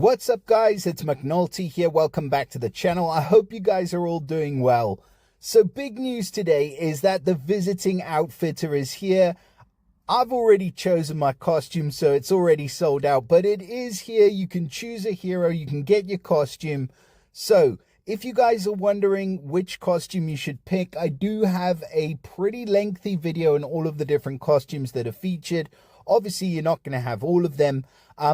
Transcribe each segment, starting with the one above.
What's up, guys? It's McNulty here. Welcome back to the channel. I hope you guys are all doing well. So big news today is that the visiting outfitter is here. I've already chosen my costume, so it's already sold out, but it is here. You can choose a hero, you can get your costume. So if you guys are wondering which costume you should pick, I do have a pretty lengthy video on all of the different costumes that are featured. Obviously, you're not going to have all of them,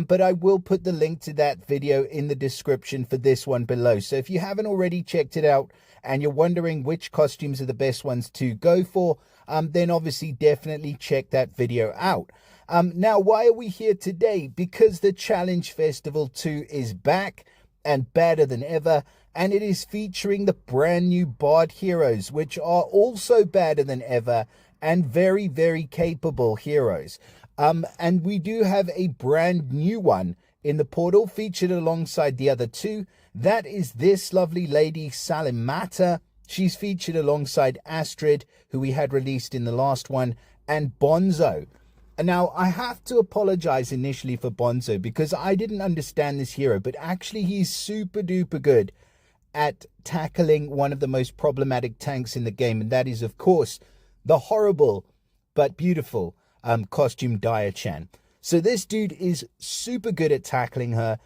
but I will put the link to that video in the description for this one below. So if you haven't already checked it out and you're wondering which costumes are the best ones to go for, then obviously definitely check that video out. Now, why are we here today? Because the Challenge Festival 2 is back and better than ever, and it is featuring the brand new Bard heroes, which are also better than ever and very, very capable heroes. And we do have a brand new one in the portal featured alongside the other two. That is this lovely lady, Salimata. She's featured alongside Astrid, who we had released in the last one, and Bonzo. And now, I have to apologize initially for Bonzo because I didn't understand this hero, but actually he's super duper good at tackling one of the most problematic tanks in the game, and that is, of course, the horrible but beautiful costume Dia-chan. So this dude is super good at tackling her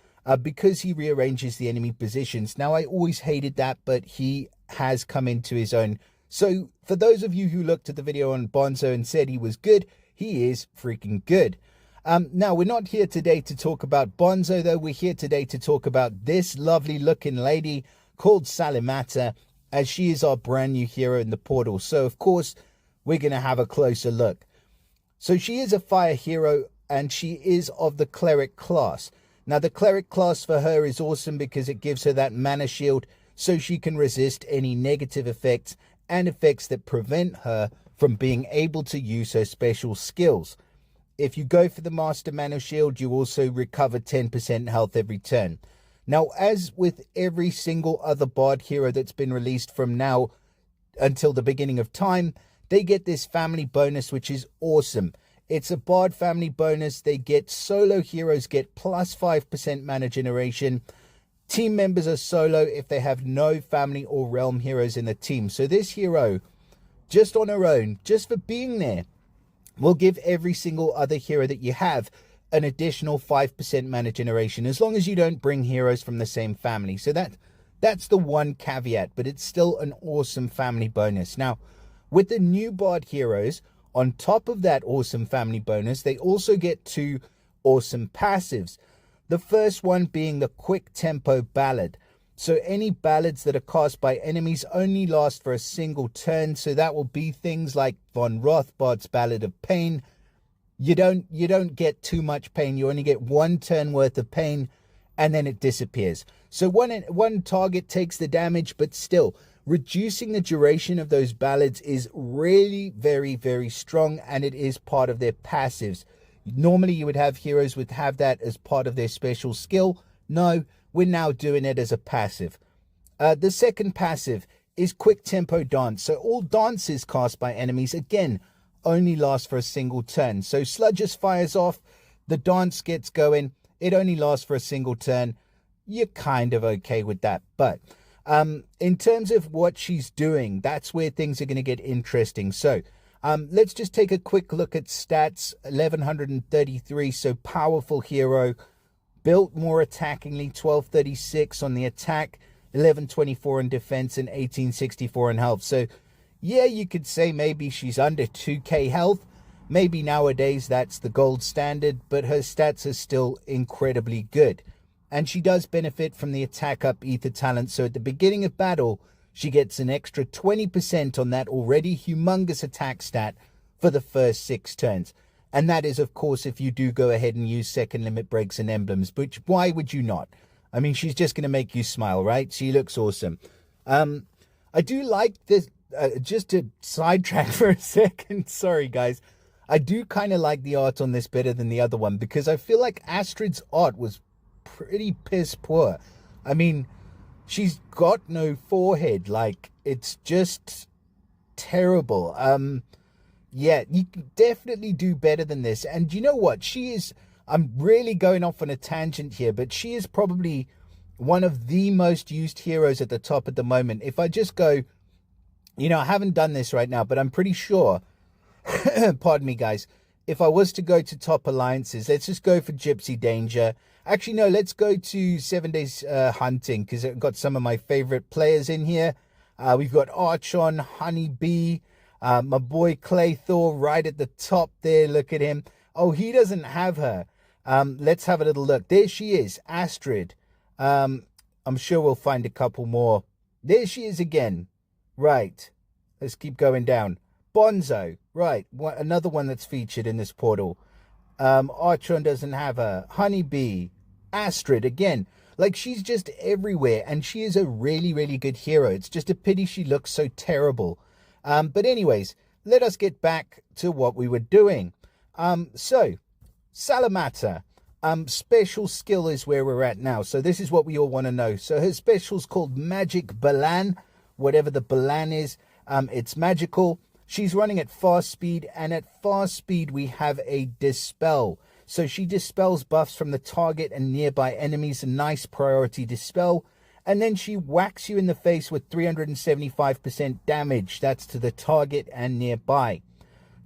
because he rearranges the enemy positions. Now, I always hated that, but he has come into his own. So for those of you who looked at the video on Bonzo and said he was good, he is freaking good. Now, we're not here today to talk about Bonzo, though. We're here today to talk about this lovely looking lady called Salimata, as she is our brand new hero in the portal. So, of course, we're going to have a closer look. So she is a fire hero, and she is of the cleric class. Now, the cleric class for her is awesome because it gives her that mana shield so she can resist any negative effects and effects that prevent her from being able to use her special skills. If you go for the master mana shield, you also recover 10% health every turn. Now, as with every single other Bard hero that's been released from now until the beginning of time, they get this family bonus, which is awesome. It's a Bard family bonus. They get solo heroes get plus 5% mana generation. Team members are solo if they have no family or realm heroes in the team. So this hero, just on her own, just for being there, will give every single other hero that you have an additional 5% mana generation, as long as you don't bring heroes from the same family. So that's the one caveat, but it's still an awesome family bonus. Now, with the new Bard heroes, on top of that awesome family bonus, they also get two awesome passives. The first one being the quick tempo ballad. So any ballads that are cast by enemies only last for a single turn. So that will be things like Von Rothbard's Ballad of Pain. You don't get too much pain. You only get one turn worth of pain, and then it disappears. So one target takes the damage, but still, reducing the duration of those ballads is really very, very strong, and it is part of their passives. Normally, you would have heroes would have that as part of their special skill. No, we're now doing it as a passive. The second passive is Quick Tempo Dance. So all dances cast by enemies, again, only last for a single turn. So Sludges fires off, the dance gets going, it only lasts for a single turn. You're kind of okay with that, but in terms of what she's doing, that's where things are going to get interesting. So let's just take a quick look at stats. 1133, so powerful hero, built more attackingly, 1236 on the attack, 1124 in defense, and 1864 in health. So yeah, you could say maybe she's under 2k health. Maybe nowadays that's the gold standard, but her stats are still incredibly good. And she does benefit from the attack up ether talent. So at the beginning of battle, she gets an extra 20% on that already humongous attack stat for the first 6 turns. And that is, of course, if you do go ahead and use second limit breaks and emblems, which why would you not? I mean, she's just going to make you smile, right? She looks awesome. I do like this, just to sidetrack for a second. Sorry, guys. I do kind of like the art on this better than the other one because I feel like Astrid's art was pretty piss poor. I mean, she's got no forehead. Like, it's just terrible. Yeah, you can definitely do better than this. And you know what? She is I'm really going off on a tangent here, but she is probably one of the most used heroes at the top at the moment. If I just go, I haven't done this right now, but I'm pretty sure, pardon me, guys, if I was to go to top alliances, let's just go for Gypsy Danger. Actually, no, let's go to 7 Days Hunting, because I've got some of my favorite players in here. We've got Archon, Honeybee, my boy Claythor right at the top there. Look at him. Oh, he doesn't have her. Let's have a little look. There she is, Astrid. I'm sure we'll find a couple more. There she is again. Right. Let's keep going down. Bonzo. Right. Another one that's featured in this portal. Archon doesn't have her. Honeybee. Astrid again. Like, she's just everywhere, and she is a really, really good hero. It's just a pity she looks so terrible. But anyways, let us get back to what we were doing. So, Salimata. Special skill is where we're at now. So this is what we all want to know. So her special's called Magic Balan. Whatever the Balan is, it's magical. She's running at fast speed, and at fast speed we have a Dispel. So she dispels buffs from the target and nearby enemies, a nice priority dispel. And then she whacks you in the face with 375% damage. That's to the target and nearby.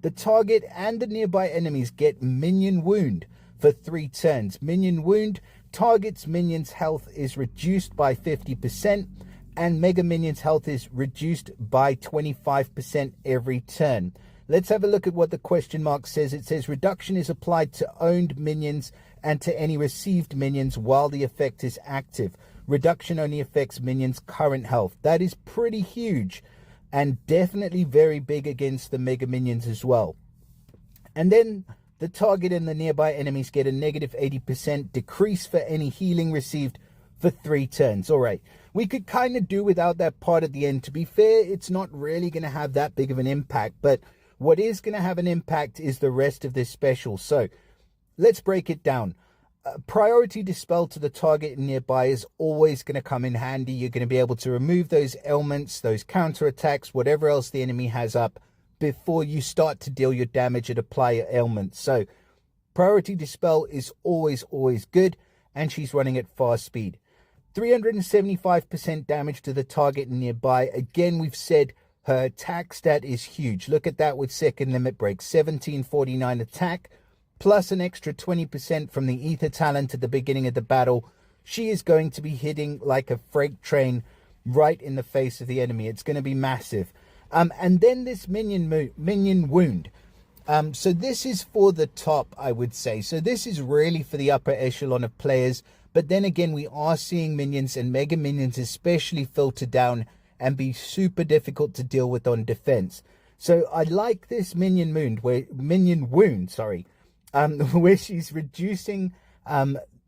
The target and the nearby enemies get Minion Wound for 3 turns. Minion Wound, target's minion's health is reduced by 50%, and Mega Minion's health is reduced by 25% every turn. Let's have a look at what the question mark says. It says reduction is applied to owned minions and to any received minions while the effect is active. Reduction only affects minions' current health. That is pretty huge, and definitely very big against the Mega Minions as well. And then the target and the nearby enemies get a negative 80% decrease for any healing received for 3 turns. All right, we could kind of do without that part at the end. To be fair, it's not really going to have that big of an impact, but what is going to have an impact is the rest of this special. So let's break it down. Priority dispel to the target and nearby is always going to come in handy. You're going to be able to remove those ailments, those counterattacks, whatever else the enemy has up, before you start to deal your damage and apply your ailments. So priority dispel is always good, and she's running at fast speed. 375% damage to the target and nearby. Again, we've said her attack stat is huge. Look at that with second limit break. 1749 attack, plus an extra 20% from the ether talent at the beginning of the battle. She is going to be hitting like a freight train right in the face of the enemy. It's going to be massive. And then this minion wound. So this is for the top, I would say. So this is really for the upper echelon of players. But then again, we are seeing minions and Mega Minions especially filter down and be super difficult to deal with on defense. So I like this minion wound, where she's reducing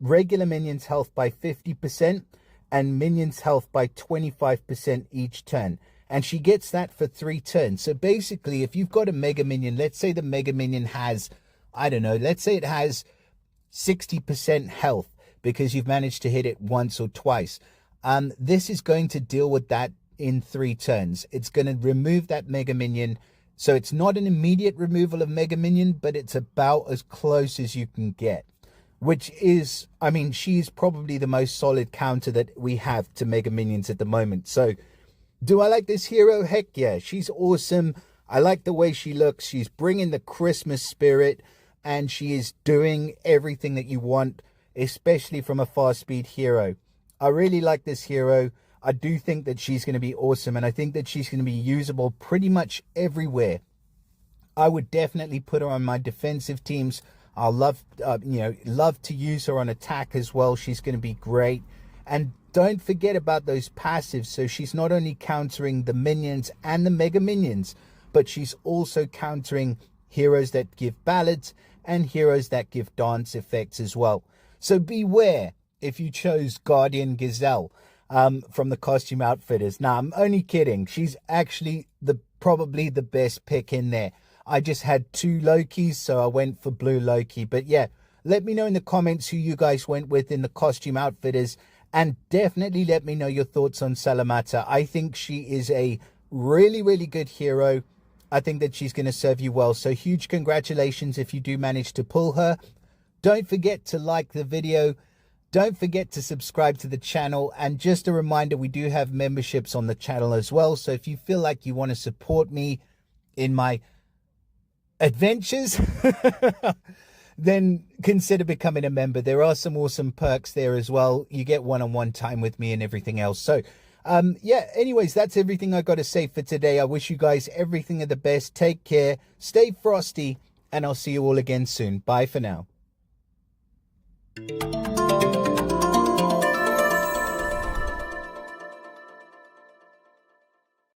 regular minions' health by 50% and minions' health by 25% each turn. And she gets that for 3 turns. So basically, if you've got a Mega Minion, let's say the Mega Minion has, I don't know, let's say it has 60% health because you've managed to hit it once or twice. This is going to deal with that in 3 turns. It's going to remove that Mega Minion. So it's not an immediate removal of Mega Minion, but it's about as close as you can get. Which is, I mean, she's probably the most solid counter that we have to Mega Minions at the moment. So do I like this hero? Heck yeah, she's awesome. I like the way she looks. She's bringing the Christmas spirit, and she is doing everything that you want, especially from a fast speed hero. I really like this hero. I do think that she's going to be awesome, and I think that she's going to be usable pretty much everywhere. I would definitely put her on my defensive teams. I'll love to use her on attack as well. She's going to be great. And don't forget about those passives. So she's not only countering the minions and the Mega Minions, but she's also countering heroes that give ballads and heroes that give dance effects as well. So beware if you chose Guardian Gazelle from the Costume Outfitters. Now, I'm only kidding. She's actually probably the best pick in there. I just had 2 Lokis, so I went for Blue Loki. But yeah, let me know in the comments who you guys went with in the Costume Outfitters. And definitely let me know your thoughts on Salimata. I think she is a really, really good hero. I think that she's going to serve you well. So huge congratulations if you do manage to pull her. Don't forget to like the video. Don't forget to subscribe to the channel. And just a reminder, we do have memberships on the channel as well. So if you feel like you want to support me in my adventures, then consider becoming a member. There are some awesome perks there as well. You get one-on-one time with me and everything else. So yeah, anyways, that's everything I got to say for today. I wish you guys everything of the best. Take care, stay frosty, and I'll see you all again soon. Bye for now.